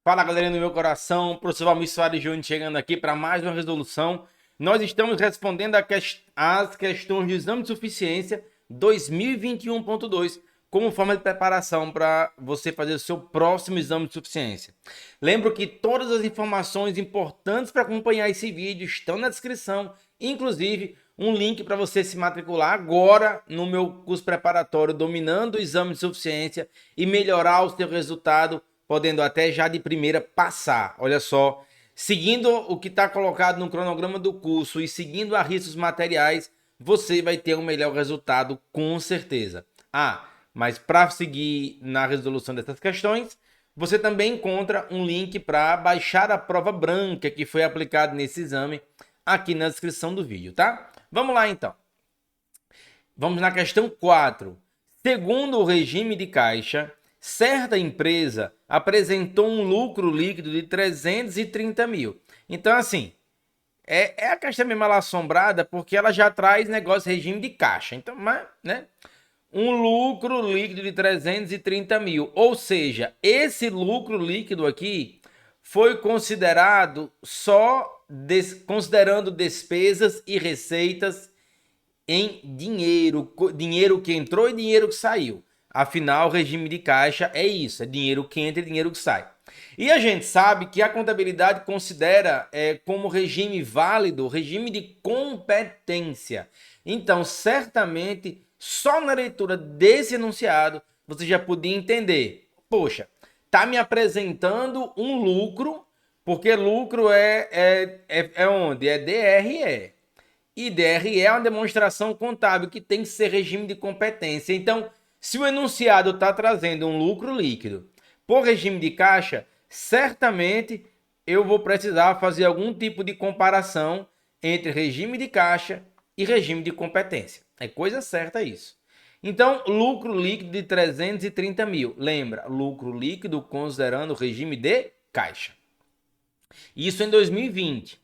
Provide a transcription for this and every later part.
Fala, galerinha do meu coração, professor Valmir Soares Júnior chegando aqui para mais uma resolução. Nós estamos respondendo as questões de exame de suficiência 2021.2 como forma de preparação para você fazer o seu próximo exame de suficiência. Lembro que todas as informações importantes para acompanhar esse vídeo estão na descrição, inclusive um link para você se matricular agora no meu curso preparatório Dominando o Exame de Suficiência e melhorar o seu resultado, podendo até já de primeira passar. Olha só, seguindo o que está colocado no cronograma do curso e seguindo a risca dos materiais, você vai ter um melhor resultado com certeza. Mas para seguir na resolução dessas questões, você também encontra um link para baixar a prova branca que foi aplicada nesse exame aqui na descrição do vídeo, tá? Vamos lá então. Vamos na questão 4. Segundo o regime de caixa, certa empresa apresentou um lucro líquido de 330 mil. Então, assim, é a questão mesmo ela assombrada porque ela já traz negócio de regime de caixa. Então, né? Um lucro líquido de 330 mil. Ou seja, esse lucro líquido aqui foi considerado considerando despesas e receitas em dinheiro que entrou e dinheiro que saiu. Afinal, o regime de caixa é isso, é dinheiro que entra e dinheiro que sai. E a gente sabe que a contabilidade considera como regime válido o regime de competência. Então, certamente, só na leitura desse enunciado, você já podia entender. Poxa, tá me apresentando um lucro, porque lucro é onde? É DRE. E DRE é uma demonstração contábil que tem que ser regime de competência. Então, se o enunciado está trazendo um lucro líquido por regime de caixa, certamente eu vou precisar fazer algum tipo de comparação entre regime de caixa e regime de competência. É coisa certa isso. Então, lucro líquido de 330 mil. Lembra, lucro líquido considerando o regime de caixa. Isso em 2020.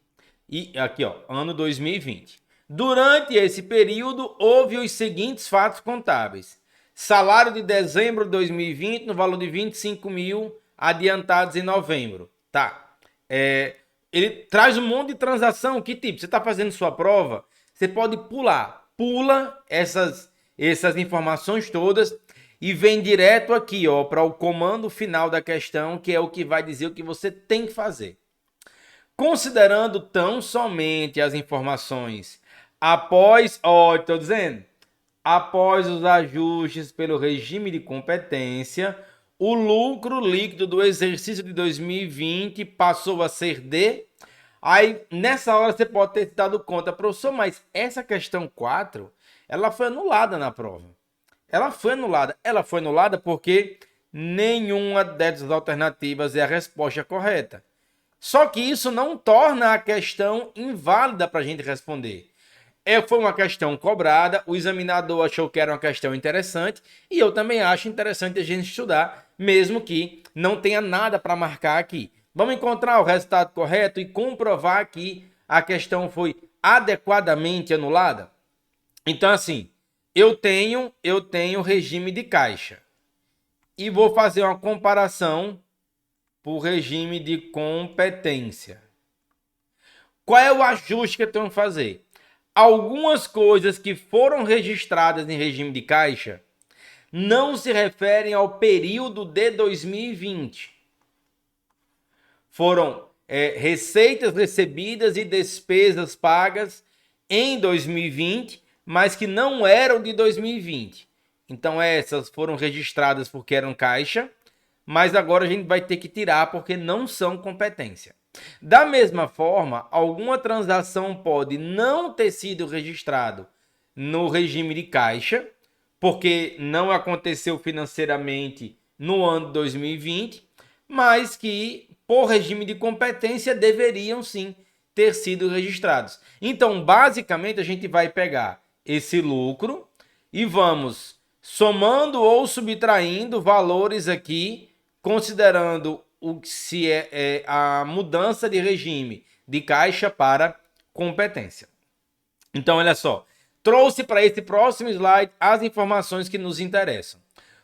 E aqui, ó, ano 2020. Durante esse período, houve os seguintes fatos contábeis. Salário de dezembro de 2020 no valor de 25 mil adiantados em novembro. Tá. Ele traz um monte de transação. Que tipo? Você está fazendo sua prova, você pode pular. Pula essas informações todas e vem direto aqui, ó, para o comando final da questão, que é o que vai dizer o que você tem que fazer. Considerando tão somente as informações após, estou dizendo, após os ajustes pelo regime de competência, o lucro líquido do exercício de 2020 passou a ser de... Aí, nessa hora, você pode ter se dado conta, professor, mas essa questão 4, ela foi anulada na prova. Ela foi anulada. Ela foi anulada porque nenhuma dessas alternativas é a resposta correta. Só que isso não torna a questão inválida para a gente responder. Foi uma questão cobrada, o examinador achou que era uma questão interessante e eu também acho interessante a gente estudar, mesmo que não tenha nada para marcar aqui. Vamos encontrar o resultado correto e comprovar que a questão foi adequadamente anulada? Então, assim, eu tenho regime de caixa e vou fazer uma comparação por regime de competência. Qual é o ajuste que eu tenho que fazer? Algumas coisas que foram registradas em regime de caixa não se referem ao período de 2020. Foram receitas recebidas e despesas pagas em 2020, mas que não eram de 2020. Então essas foram registradas porque eram caixa, mas agora a gente vai ter que tirar porque não são competência. Da mesma forma, alguma transação pode não ter sido registrado no regime de caixa, porque não aconteceu financeiramente no ano de 2020, mas que, por regime de competência, deveriam sim ter sido registrados. Então, basicamente, a gente vai pegar esse lucro e vamos somando ou subtraindo valores aqui, considerando se é a mudança de regime de caixa para competência. Então, olha só, trouxe para esse próximo slide as informações que nos interessam.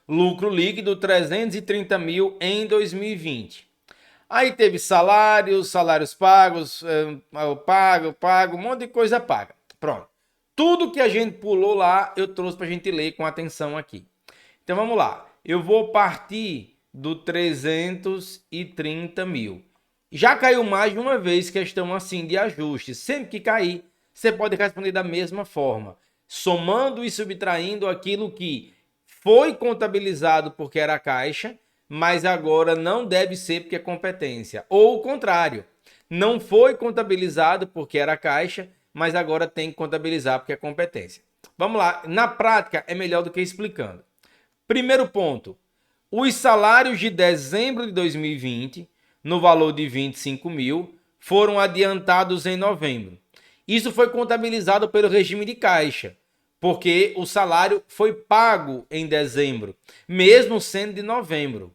Lucro líquido 330 mil em 2020. Aí teve salários pagos, eu pago, um monte de coisa paga. Pronto. Tudo que a gente pulou lá, eu trouxe para a gente ler com atenção aqui. Então vamos lá. Eu vou partir do 330 mil. Já caiu mais de uma vez questão assim de ajuste. Sempre que cair, você pode responder da mesma forma, somando e subtraindo aquilo que foi contabilizado porque era caixa, mas agora não deve ser porque é competência. Ou o contrário, não foi contabilizado porque era caixa, mas agora tem que contabilizar porque é competência. Vamos lá, na prática é melhor do que explicando. Primeiro ponto, os salários de dezembro de 2020, no valor de 25 mil, foram adiantados em novembro. Isso foi contabilizado pelo regime de caixa, porque o salário foi pago em dezembro, mesmo sendo de novembro.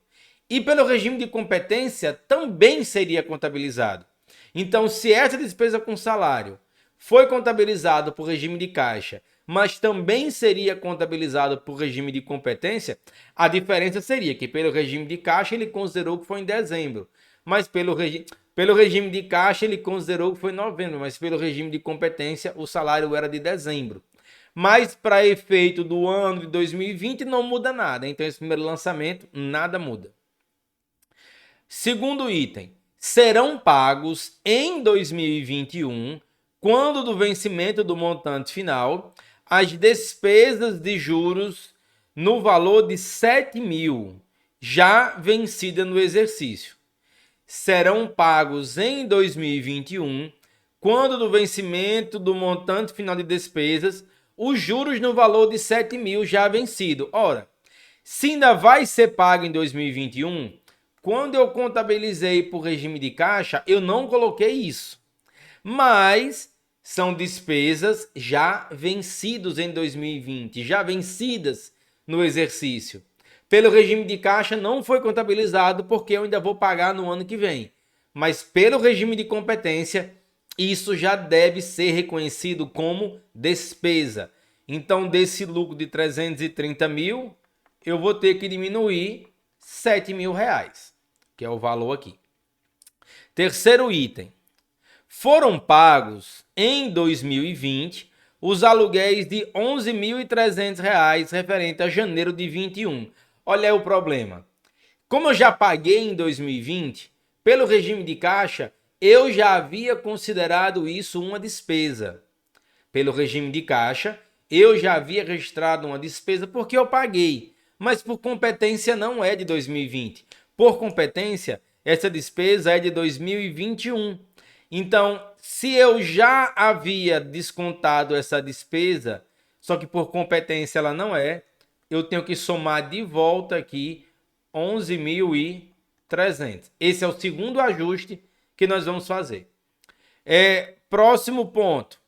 E pelo regime de competência também seria contabilizado. Então, se essa despesa com salário foi contabilizado por regime de caixa, mas também seria contabilizado por regime de competência, a diferença seria que pelo regime de caixa ele considerou que foi em dezembro, mas pelo regime de caixa ele considerou que foi em novembro, mas pelo regime de competência o salário era de dezembro. Mas para efeito do ano de 2020 não muda nada, então esse primeiro lançamento nada muda. Segundo item, serão pagos em 2021, quando do vencimento do montante final, as despesas de juros no valor de 7 mil, já vencida no exercício. Serão pagos em 2021, quando do vencimento do montante final de despesas, os juros no valor de 7 mil já vencido. Ora, se ainda vai ser pago em 2021, quando eu contabilizei por regime de caixa, eu não coloquei isso. Mas são despesas já vencidas em 2020, já vencidas no exercício. Pelo regime de caixa não foi contabilizado porque eu ainda vou pagar no ano que vem. Mas pelo regime de competência, isso já deve ser reconhecido como despesa. Então, desse lucro de 330 mil, eu vou ter que diminuir 7 mil reais, que é o valor aqui. Terceiro item. Foram pagos em 2020 os aluguéis de R$ 11.300 referente a janeiro de 21. Olha aí o problema. Como eu já paguei em 2020, pelo regime de caixa, eu já havia considerado isso uma despesa. Pelo regime de caixa, eu já havia registrado uma despesa porque eu paguei, mas por competência não é de 2020. Por competência, essa despesa é de 2021. Então, se eu já havia descontado essa despesa, só que por competência ela não é, eu tenho que somar de volta aqui 11.300. Esse é o segundo ajuste que nós vamos fazer. Próximo ponto.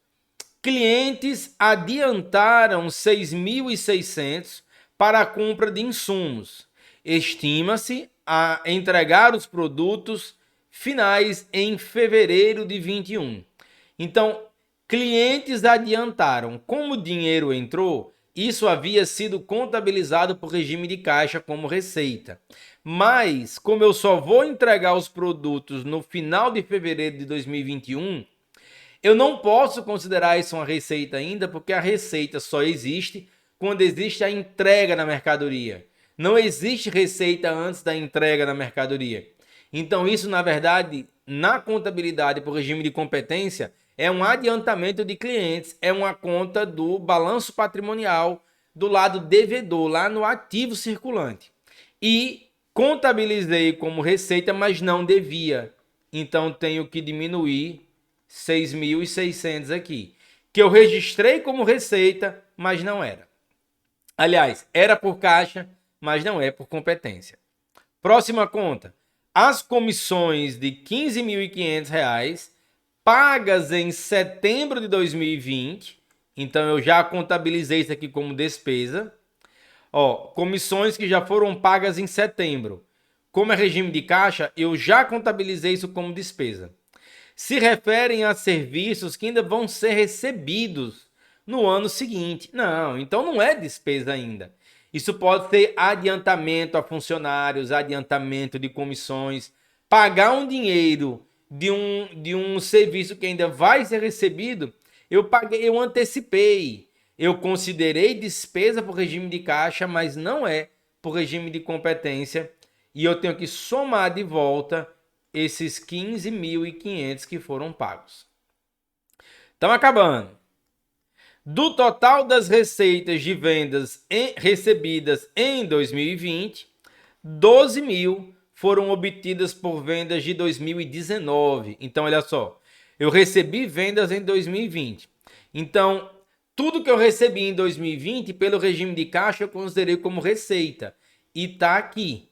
Clientes adiantaram 6.600 para a compra de insumos. Estima-se a entregar os produtos finais em fevereiro de 21. Então, clientes adiantaram. Como o dinheiro entrou, isso havia sido contabilizado por regime de caixa como receita. Mas, como eu só vou entregar os produtos no final de fevereiro de 2021, eu não posso considerar isso uma receita ainda, porque a receita só existe quando existe a entrega na mercadoria. Não existe receita antes da entrega na mercadoria. Então isso, na verdade, na contabilidade por regime de competência, é um adiantamento de clientes, é uma conta do balanço patrimonial do lado devedor, lá no ativo circulante. E contabilizei como receita, mas não devia. Então tenho que diminuir 6.600 aqui, que eu registrei como receita, mas não era. Aliás, era por caixa, mas não é por competência. Próxima conta. As comissões de R$ 15.500 pagas em setembro de 2020. Então eu já contabilizei isso aqui como despesa. Comissões que já foram pagas em setembro. Como é regime de caixa, eu já contabilizei isso como despesa. Se referem a serviços que ainda vão ser recebidos no ano seguinte. Não, então não é despesa ainda. Isso pode ser adiantamento a funcionários, adiantamento de comissões, pagar um dinheiro de um serviço que ainda vai ser recebido, eu antecipei. Eu considerei despesa por regime de caixa, mas não é por regime de competência. E eu tenho que somar de volta esses 15.500 que foram pagos. Estamos acabando. Do total das receitas de vendas recebidas em 2020, 12 mil foram obtidas por vendas de 2019. Então, olha só, eu recebi vendas em 2020. Então, tudo que eu recebi em 2020, pelo regime de caixa, eu considerei como receita. E está aqui.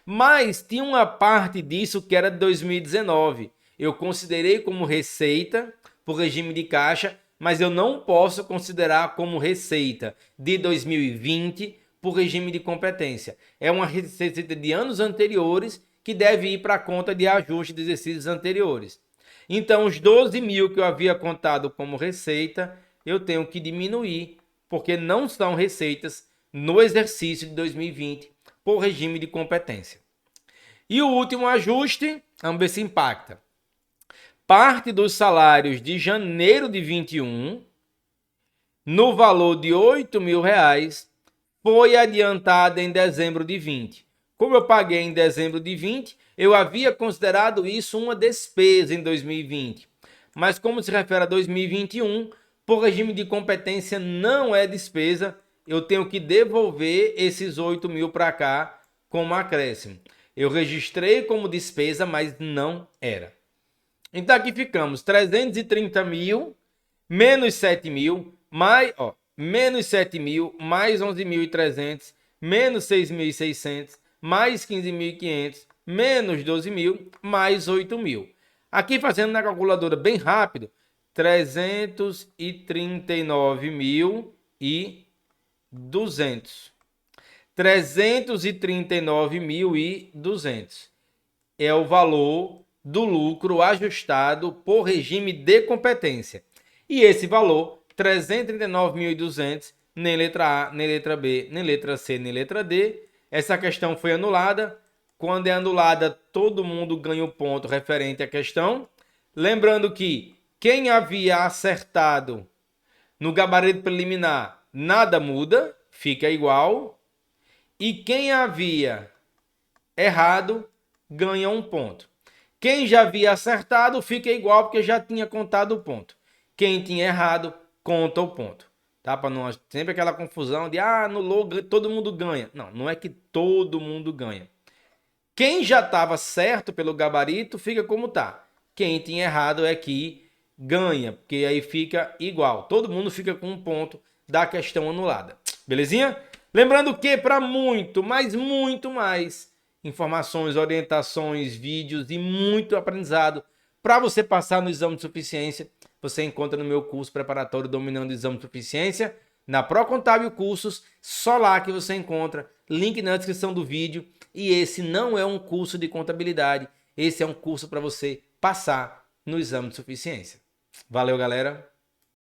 Mas tinha uma parte disso que era de 2019. Eu considerei como receita por regime de caixa, mas eu não posso considerar como receita de 2020 por regime de competência. É uma receita de anos anteriores que deve ir para a conta de ajuste de exercícios anteriores. Então, os 12 mil que eu havia contado como receita, eu tenho que diminuir, porque não são receitas no exercício de 2020 por regime de competência. E o último ajuste, vamos ver se impacta. Parte dos salários de janeiro de 21, no valor de R$8.000, foi adiantada em dezembro de 20. Como eu paguei em dezembro de 20, eu havia considerado isso uma despesa em 2020. Mas como se refere a 2021, por regime de competência não é despesa, eu tenho que devolver esses 8 mil para cá como acréscimo. Eu registrei como despesa, mas não era. Então aqui ficamos 330 mil, menos 7 mil, mais, menos 7 mil, mais 11.300, menos 6.600, mais 15.500, menos 12 mil, mais 8 mil. Aqui fazendo na calculadora bem rápido, 339.200. 339.200 é o valor do lucro ajustado por regime de competência. E esse valor, 339.200, nem letra A, nem letra B, nem letra C, nem letra D, essa questão foi anulada. Quando é anulada, todo mundo ganha o ponto referente à questão. Lembrando que quem havia acertado no gabarito preliminar, nada muda, fica igual. E quem havia errado, ganha um ponto. Quem já havia acertado, fica igual, porque já tinha contado o ponto. Quem tinha errado, conta o ponto. Tá? Para não sempre aquela confusão de anulou, todo mundo ganha. Não, não é que todo mundo ganha. Quem já estava certo pelo gabarito, fica como tá. Quem tinha errado é que ganha, porque aí fica igual. Todo mundo fica com um ponto da questão anulada. Belezinha? Lembrando que para muito mais informações, orientações, vídeos e muito aprendizado para você passar no exame de suficiência, você encontra no meu curso preparatório Dominando o Exame de Suficiência, na Procontábil Cursos, só lá que você encontra, link na descrição do vídeo. E esse não é um curso de contabilidade, esse é um curso para você passar no exame de suficiência. Valeu, galera!